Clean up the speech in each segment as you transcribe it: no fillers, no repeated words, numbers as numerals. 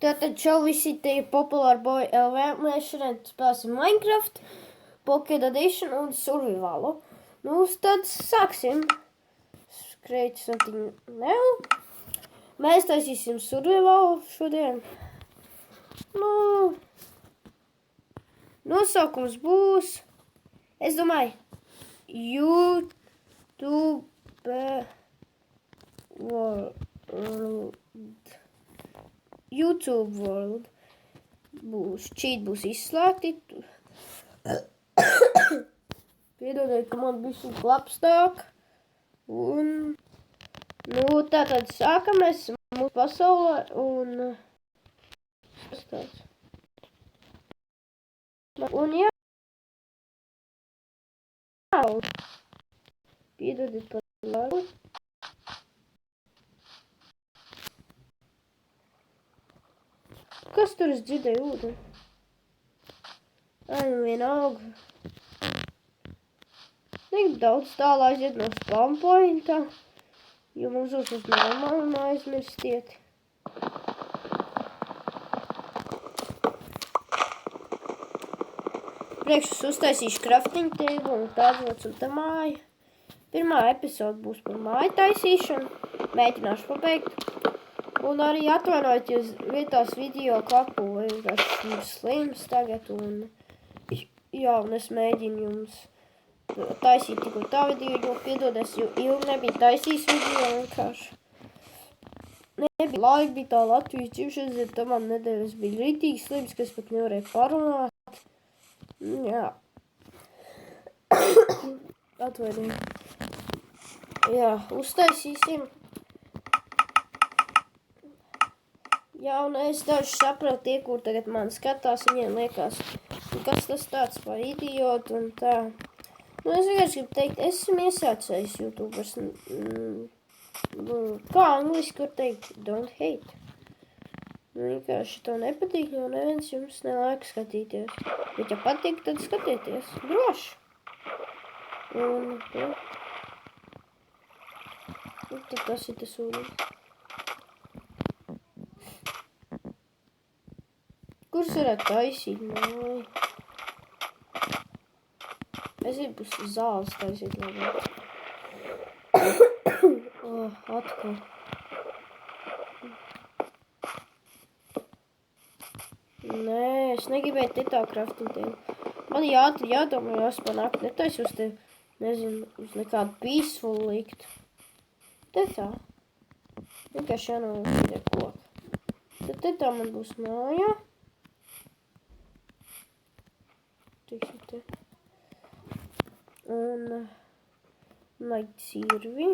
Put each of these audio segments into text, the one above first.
Tātad čau visi, te ir Popular Boy LV, mēs šodien spēlēsim Minecraft, Pocket Edition un Survivalu. Nu, tad sāksim. Create something new. Mēs taisīsim Survivalu šodien. Nu, nosaukums būs, es domāju, YouTube World. YouTube World būs, cheat būs izslēgti. Piedodiet, ka man bišķi klapstāk. Un, nu, tātad sākamies mūsu pasaulē un jā. Piedodiet par lagu. Kas tur es dzirdēju ūdeni? Ai, nu vienalga. Negribu daudz tālā aiziet no spawn pointa, jo mums būs uz normāli neaizmirstiet. Priekš es uztaisīšu crafting table un tādu vecūta māju. Pirmā epizoda būs par māju taisīšanu. Mēģināšu pabeigt. Un arī atvainojieties vietās video kapu, vai esmu slims tagad, un jā, un es mēģinu jums taisīt tikai tā video, jo piedodies, jo ilgi nebija taisījis video vienkārši. Nebija laika, bija tā Latvijas dzimšanas diena, tā man nedēļa, es biju rītīgi slims, ka es pat nevarēju parunāt. Jā. Atvainojiet. Jā, uztaisīsim. Jā, un es daži sapratu tie, kur tagad man skatās, viņiem liekas, kas tas tāds par idiotu un tā. Nu, es vienkārši gribu teikt, esmu iesācējis YouTubers. Kā angliski var teikt, don't hate. Nu, vienkārši to nepatīk, jo neviens jums nelaika skatīties. Bet ja patīk, tad skatieties. Droši. Un, jā. Un tad tas ir tas ūdens. Kurš varētu taisīt māju? Es gribu zāles taisīt labāk. Atkal. Nē, es negribēju te tā crafting table. Man jādomā, jāspanāk, netaisu uz te, nezinu, uz nekādu peaceful likt. Te tā. Vienkārši jānolūk ir koku. Tad te tā man būs māja. Tiksim te. Un cirvi.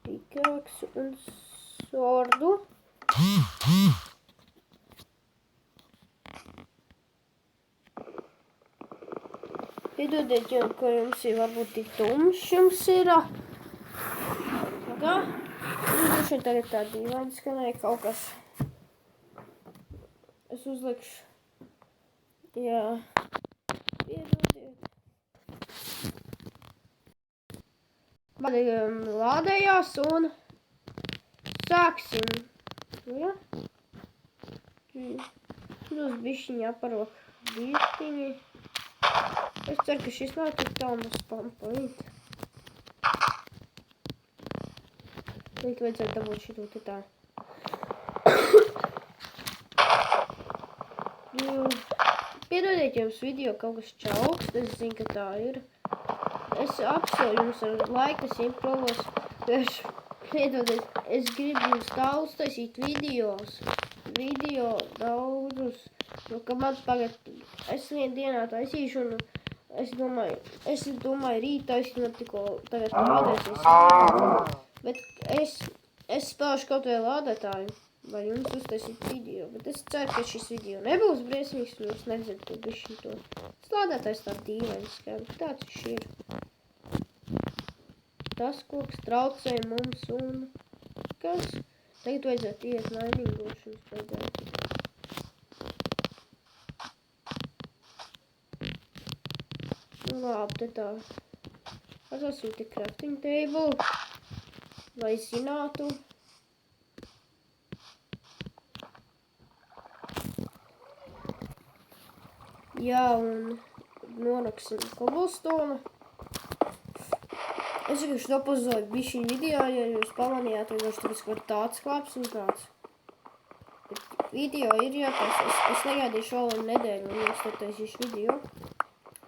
Pikaksu un sordu. Piedodiet, ka jums ir varbūt tik tumšs jums ir. Tā. Droši vien tagad tā dīvaini skanēja kaut kas. Es uzlikšu. Jā. Piedodiet. Man lādējās un sāksim. Jā. Uz bišķiņi jāparok bišķiņi. Es ceru, ka šis nav tik tālu no spawn point. Liek vajadzētu dabūt šito te tā. Piedodiet jums video kaut kas čauks, es zinu, ka tā ir. Es apsolu jums ar laiku, es improvos. Piedodiet, es gribu jums daudz taisīt videos. Video daudzus. Nu, ka man tagad, es vienu dienā taisīšu un es domāju rīt taisīt, man tikko tagad lādēsies. Bet es spēlēšu kaut vai lādētāju. Vai jums uztaisīt video, bet es ceru, ka šis video nebūs briesmīgs, un jūs nedzirdat to bišķi to. Slādētājs tā dīvaini skan, tāds viņš ir. Tas koks traucē mums un kas? Tagad vajadzētu iet mainīgošanas vajadzētu. Nu labi, te tā. Atlasīti crafting table, lai zinātu. Jā, un noraksim cobblestone. Es vienkārši nopozoju bišķiņu video, ja jūs pamanījāt, vienkārši tāpēc, ka tāds klāps un tāds. Video ir jātaisa. Es negaidīšu vēl vienu nedēļu, un es netaisīšu video.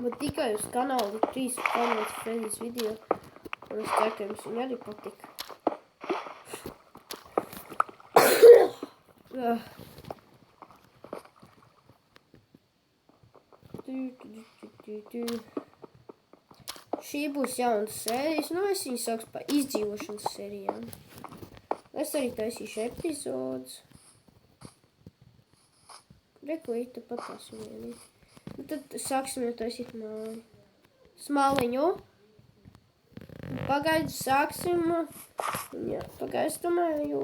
Bet tikai uz kanālu 3 Five Freddy's video. Un es ceru, ka jums viņi arī patika. Šī būs jaunas sērijas, nu es viņu saukšu par izdzīvošanas sērijām. Es arī taisīšu epizodus. Reku ita patās vieni. Nu tad sāksim jau taisīt māju. Smaliņu. Pagaidu sāksim. Jā, pagaidu domāju.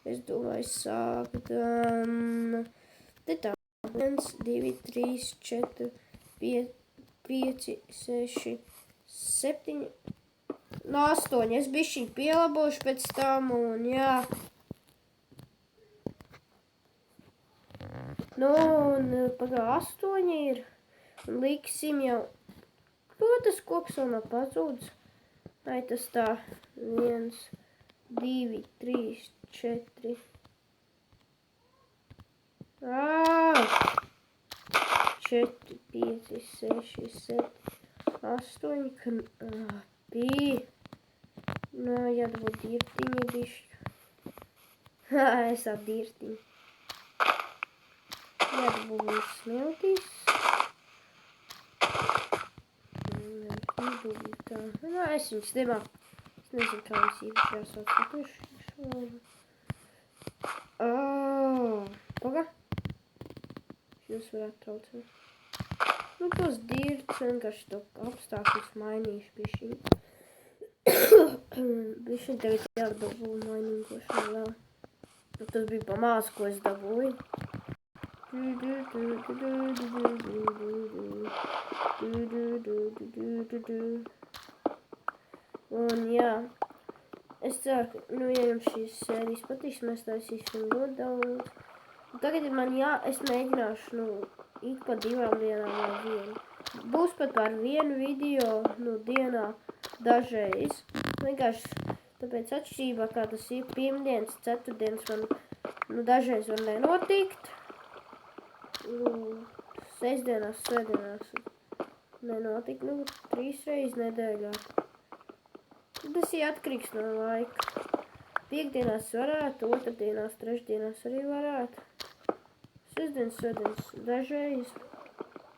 Es domāju sākam. Te tā. 1, 2, 3, 4, 5, 6, 7, no 8. Es bišķiņ pielabošu pēc tam un jā. Nu, un pagā 8 ir. Un liksim jau. Ko tas koks vēl nav pazūdis? Vai tas tā. 1, 2, 3, 4. 4, 5, 6, 7, 8. Bija. Nu, jādabū dirtiņi bišķi. Es ap dirtiņi. Jādabū viņas smiltīs. Tā. Nu, es viņas nemāku. Es nezinu, kā viņas īpaši jāsauc. Paga. Jūs varētu traucēt. Nu, tos dirts vienkārši to apstākļus mainīšu bišķiņu. Bišķiņ tagad jādabū mainīgošanu vēl. Tas bija pa mās, ko es dabūju. Un jā. Es ceru, ka, nu, ja jums šīs sērijas patiks, mēs taisīsim ļoti daudz. Tagad man es mēģināšu, nu, ik pa 2 dienām vai 1. Būs pat par 1 video, nu, dienā dažreiz. Vienkārši, tāpēc atšķirībā, kā tas ir pirmdienas, ceturtdienas, man, nu, dažreiz var nenotikt. Nu, sestdienās, svētdienās nenotikt, nu, 3 reizes nedēļā. Tas ir atkarīgs no laika. Piektdienās varētu, otrdienās, trešdienās arī varētu. Sestdienas, svētdienas dažreiz.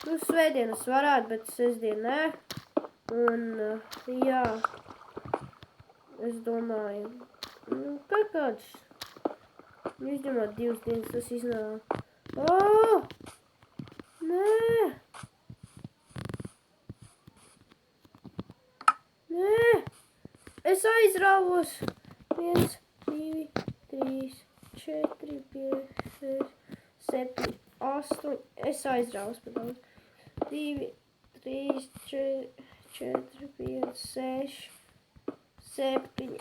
Nu, svētdienas varētu, bet sestdien nē. Un, jā, es domāju, nu, kāds, izņemot 2 dienas, tas iznāk. Nē! Nē! Es aizrāvos. 1, 2, 3, 4, 5, 6, 7, 8. Es aizrāvos par daudz. 2, 3, 4, 5, 6, 7,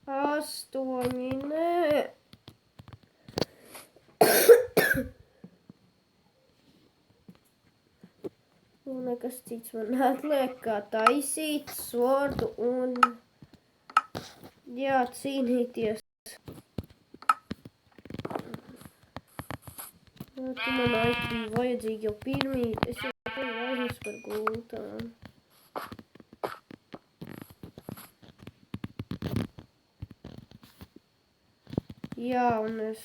8. Nē. Un nekas cits man atliek, kā taisīt svordu un, jā, cīnīties. Tu man bija vajadzīgi jau pirmīt, es jau aizmirsu par gultām. Jā, un es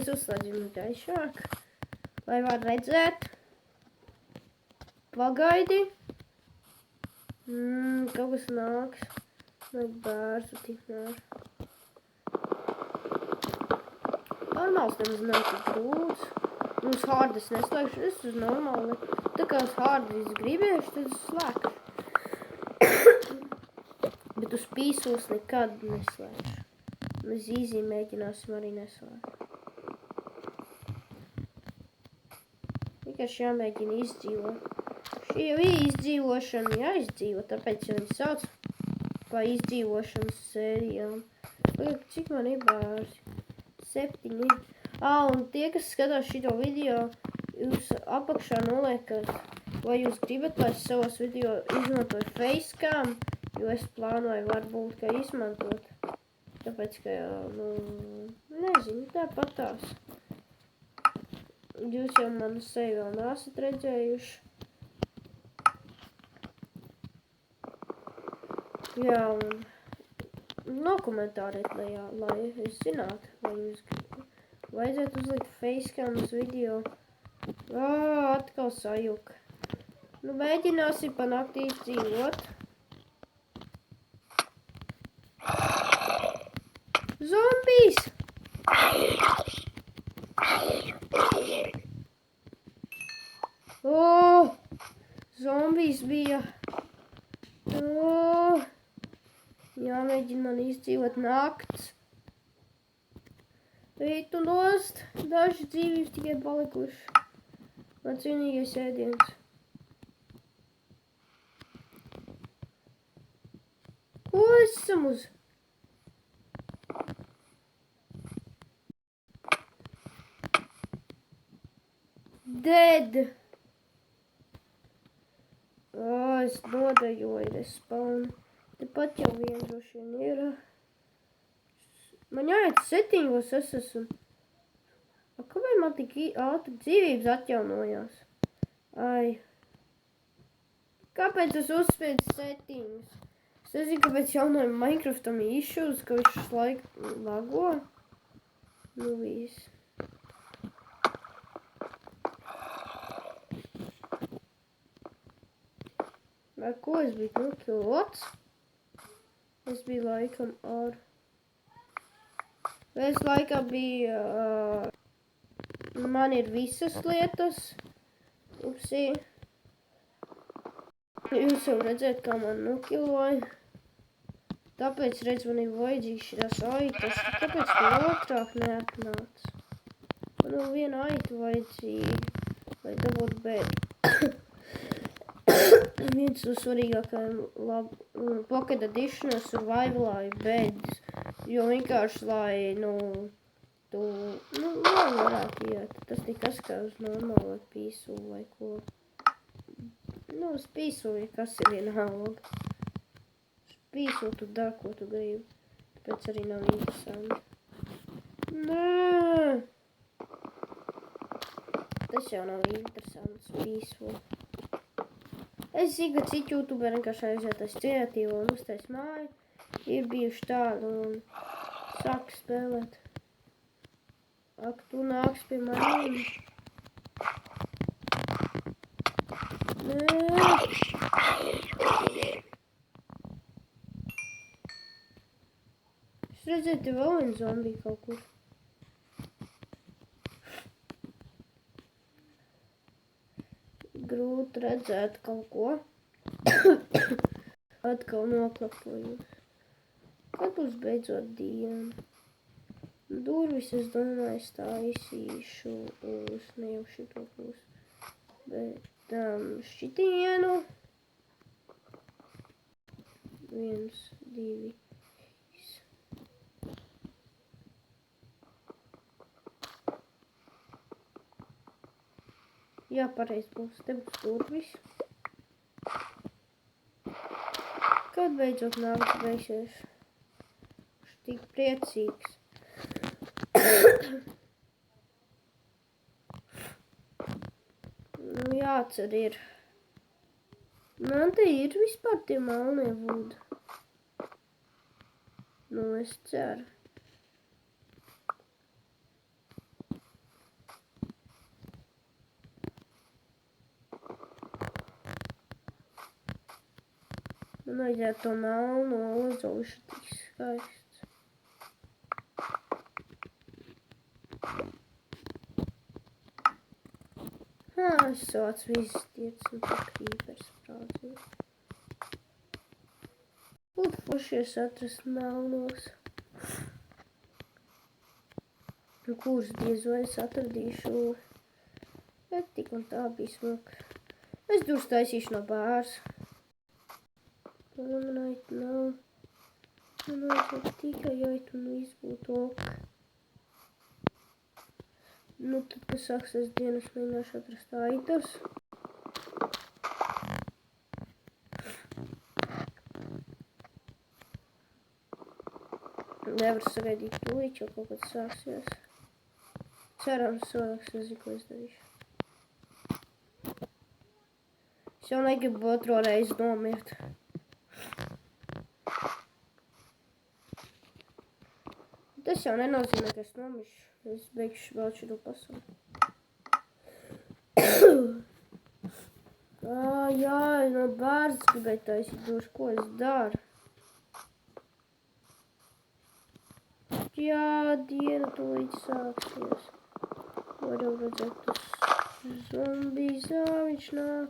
uzslēdzu gaišāk, lai var redzēt. Pagaidi. Kaut kas nāks. Vajag bērsu tikmēr. Normāls nemaz nav tik grūts. Uz hardas neslēgšu, es uz normāli. Tā kā uz hardas gribēšu, tad slēgšu. Bet uz pīsos nekad neslēgšu. Mēs īzī mēģināsim arī neslēgt. Vienkārši jāmēģina izdzīvot. Šī jau ir izdzīvošana, jāizdzīvo, tāpēc jau viņi sauc par izdzīvošanas sērijām. Cik man ir bērsi? 7. Un tie, kas skatās šito video, jūs apakšā noliekat, vai jūs gribat, lai es savos video izmantoju facecam, jo es plānoju varbūt, ka izmantot. Tāpēc, ka, nezinu, tāpatās. Jūs jau manu seju vēl nesat redzējuši. Jā, un nokomentāriet, lai es zinātu, vai jūs vajadzētu uzlikt facecam uz video. Atkal sajuka. Mēģināsim pa naktī dzīvot. Zombijs! Zombijs bija. Jāmēģina man izdzīvot nakts. Rītu nost, daži dzīvības tikai palikuši. Mans vienīgais ēdiens. Ko esam uz? Dead. Es nodejoju respawn. Tepat jau vien droši vien ir. Man jāiet settingos, es esmu. Kāpēc man tik ātri dzīvības atjaunojās? Kāpēc es uzspiedu settingus? Es nezinu, kāpēc jaunajam Minecraftam ir issues, ka viņš laiku lago. Viss. Ar ko es biju nokilots? Es biju laikam ar... Es laikam biju... Man ir visas lietas. Upsī. Jūs jau redzēt, kā man nokiloja. Tāpēc, redz, man ir vajadzīgs šitās aitas. Kāpēc tu otrāk neatnāc? Man vēl viena aita vajadzīga, lai dabūtu bēdu. Viens no svarīgākajiem Pocket Edition survivalā ir beds, jo vienkārši, lai, tu varētu iet. Tas nekas kā uz normālo pīsulu vai ko. Uz pīsulu, ja kas ir vienalga. Uz pīsulu tu dari, ko tu gribi. Tāpēc arī nav interesanti. Nē! Tas jau nav interesants pīsulu. Es zinu, ka citi youtuberi vienkārši aizietais kreatīvo un uztais māju. Ir bijuši tādi un sāk spēlēt. Ak, tu nāks pie maniem. Nē. Es redzēju, te vēl viens zombija kaut kur. Grūti redzēt kaut ko. Atkal noklapojos. Kad būs beidzot diena? Durvis, es domāju, stāisīšu uz, ne jau šito būs, bet šitienu. 1, 2. Jā, pareizi būs. Te būs durvis. Kad beidzot nakts beigsies? Viņš tik priecīgs. Jācer ir. Man te ir vispār tie melnie vudi. Es ceru. Man vajadzētu to melno ozošu tik skaists. Es sauc visas tietas un tā krīpers prādzīs. Būtu foršies atrast melnos. Kurus diez vai es atradīšu. Bet tik un tā bija smuka. Es durus taisīšu no bārs. Man aitu nav. Man vajadzētu tikai aitu un viss būtu ok. Nu, tad, kad sāksies dienas, mēģināšu atrast aitas. Nevar sagaidīt tūlīt, jo kaut kad sāksies. Cerams, sāks, nezinu, ko es darīšu. Es jau negribu otro reizi nomirt. Tas jau nenozīmē, ka es nomiršu. Es beigšu vēl šito pasauli. Jā, no bērns gribēju taisīt dušu, ko es daru. Jā, diena tūlīt sāksies. Varu redzēt, tas zombijs, viņš nāk.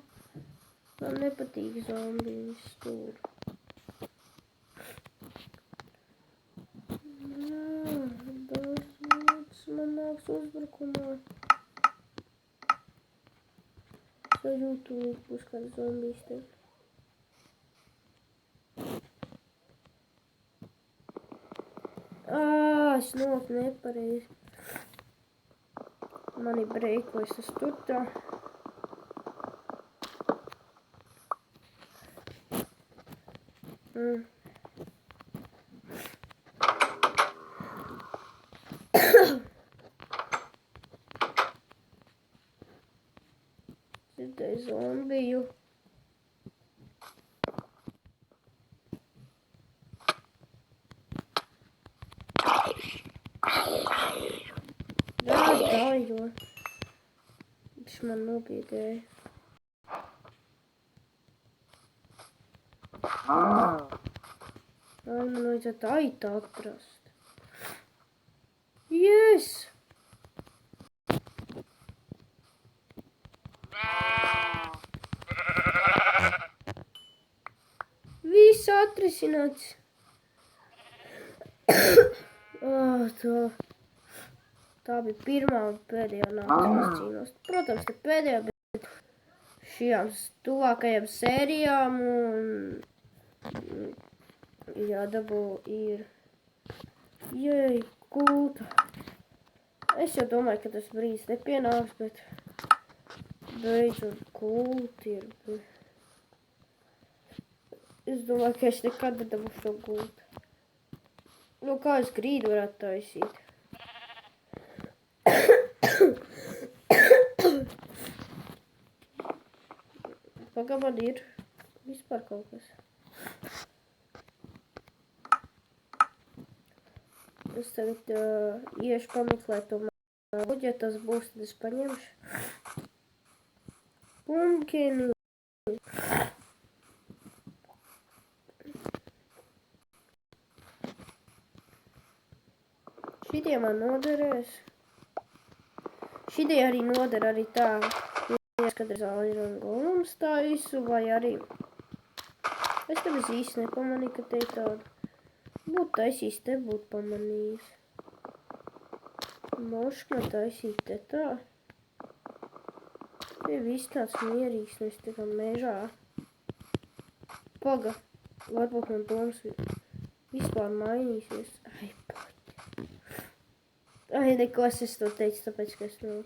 Man nepatīk zombijs tur. Man nāks uzbrukumā. Sajūtu, būs kāds zombijs te. Es noku nepareizi. Mani breikojas tas tur tā. Dzirdēju zombiju. Jo. Viņš man nobiedēja. Man vajadzētu aitu atrast. Yes! Viss atrisināts. Tā bija pirmā un pēdējā nākamās cīnos. Protams, te pēdējā, bet šajām tuvākajām sērijām un jādabū ir jei, gulta. Es jau domāju, ka tas brīdis nepienāks, bet beidzot gulta ir. Es domāju, ka es nekad nedabūšu šo gultu. Nu, kā es grīdu varētu taisīt? Pagaidām ir vispār kaut kas. Es tagad iešu pameklēt to māju, ja tas būs, tad es paņemšu. Pumpkini. Šitie man noderēs. Šitie arī noder arī tā. Kad es Iron Golem taisu, vai arī... Es tev īsti nepamanīju, ka te ir tāda. Būtu taisījis, te būtu pamanījis. Moškna taisīt te tā. Te viss tāds mierīgs, nes te kā mežā. Paga, varbūt man domas vispār mainīsies. Ai, paķi. Ai, neko es to teicu, tāpēc, ka es nav.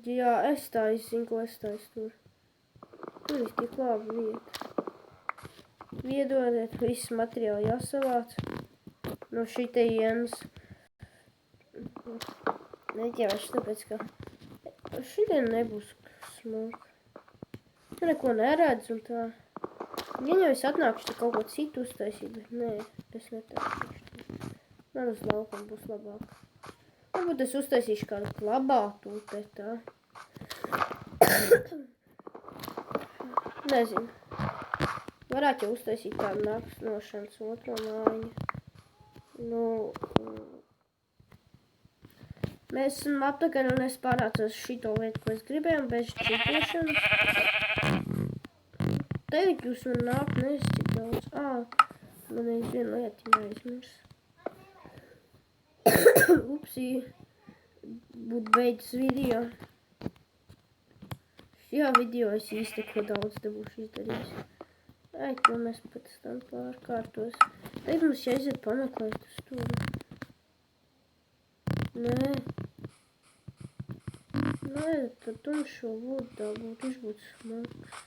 Jā, es zinu, ko es taisu tur. Tur ir tik laba vieta. Viedodiet, viss materiāli jāsavāc. No šitejienas. Neķēvēšu, tāpēc, ka šitien nebūs smuka. Tu neko neredz un tā. Ja jau es atnākuši kaut ko citu uztaisīt, bet nē, es netaisīšu. Man uz laukam būs labāk. Varbūt es uztaisīšu kādu klabātu te tā. Nezinu. Varētu jau uztaisīt tādu naktsnošanas otro mājiņu. Nu, mēs esam aptakaļ un es pārācos šito lietu, ko es gribēju, bez čitošanas. Teikt, jūs man nāk, nezinu, cik daudz. Man ir viena lieta jāizmirs. Upsī. Būtu beidzis video. Šajā video es īsti ko daudz dabūšu izdarījis. Ai, to mēs pēc tam pārkārtos. Tagad mums jāiziet pameklēt uz to. Nē. Nē, tad tumšo vodu dabūt, viņš būtu smags.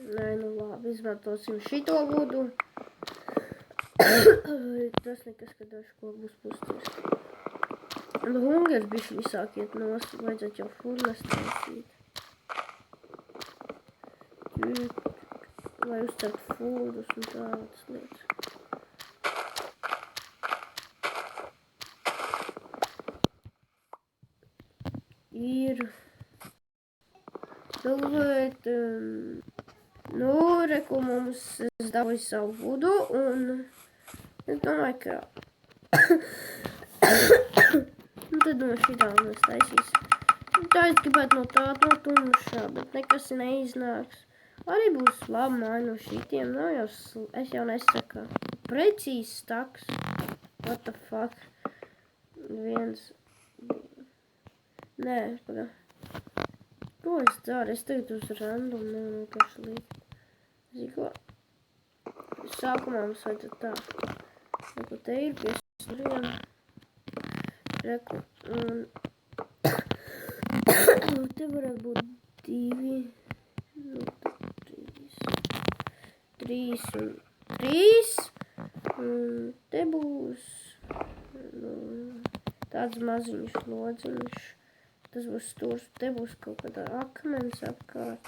Nē, nu labi, izmantosim šito vodu. Tas nekas, ka dažu ko būs pusties. Un hungers bišķi visāk iet nos, vajadzētu jau furnas taisīt. Lai uzcert fūrus un tādas lietas. Ir. Bet, nu, reku mums es dabūju savu vodu un es domāju, ka nu, tad no šitā mēs taisīs. Tā es gribētu no tā, no tumšā, bet nekas neiznāks. Arī būs labi māja no šitiem, nav jau, es jau nesaku. Precīzi staks. What the fuck? Viens. Nē, paga. Ko es daru? Es tagad uz random nevienkārši likt. Zini ko? Sākumā mums vajadzētu tā. Reku, te ir pie suriem. Reku, un te varētu būt 2. Nu, 3 un 3. Un te būs nu, tāds maziņš lodziņš. Tas būs stūrs, te būs kaut kādā akmens apkārt.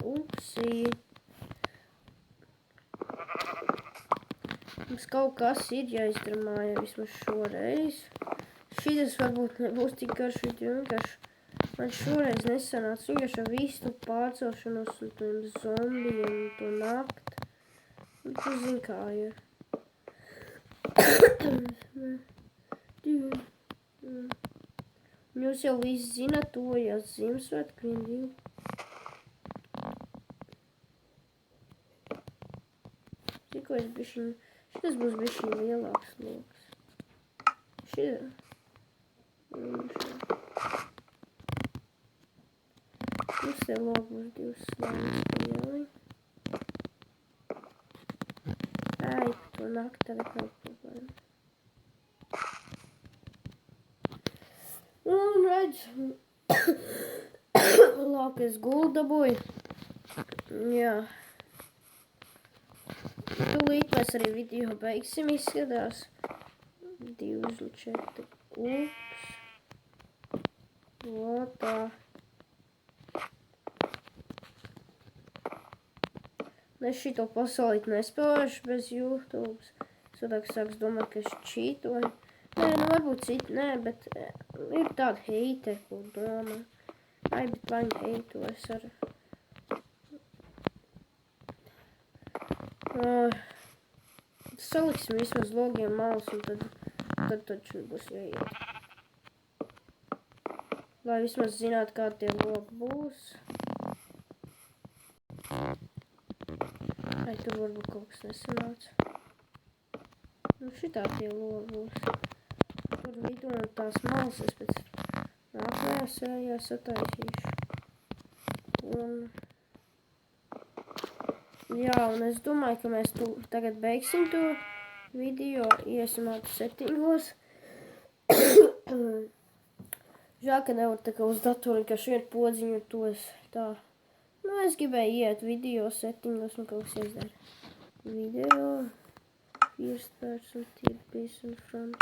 Upsī. Mums kaut kas ir jāizdara mājā vismaz šoreiz. Šitas varbūt nebūs tik garš video, vienkārši man šoreiz nesanāca vienkārši ar visu pārcelšanos un tiem zombijiem un to nakti. Un tu zini, kā ir. Jūs jau visi zināt, tuvojās Ziemassvētku 1, 2. Tikko es bišķiņ, šitas būs bišķiņ lielāks loks. Šitā. Mums te lok būs 2 slānis lieli. Ai, to nakti arī kaut problēma. Un redz, lākas guldaboju. Jā. Tūlīt mēs arī video beigsim izskatās. 2 un 4. Ups. O tā. Es šito pasaulīt nespēlēšu bez YouTube. Sadāk sāks domāt, ka es čītoju. Nē, nu varbūt citi, nē, bet ir tāda heiteri, ko domā. Ai, bet lai viņi heitojas ar... Saliksim vismaz logiem malas un tad taču būs jāiet. Lai vismaz zinātu, kā tie logi būs. Ai, tur varbūt kaut kas nesanāca. Nu, šitā tie logi būs. Tur vidū un tās malas es pēc nākamajās sērijās sataisīšu. Un... Jā, un es domāju, ka mēs tagad beigsim to video, iesim ātri settingos. Žēl, ka nevar tā kā uz datoru, ka šeit podziņu to es tā. Nu, es gribēju iet video settingos, nu kaut kas izdara. Video, first person, third person, front.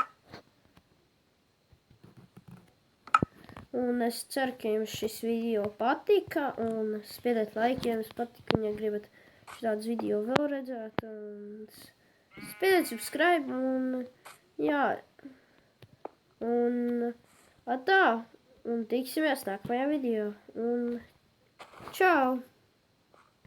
Un es ceru, ka jums šis video patika, un spiediet laiku, ja jums patika, un ja gribat šādus video vēl redzēt, un spiediet subscribe, un jā, un tā, un tiksimies nākamajā video, un čau!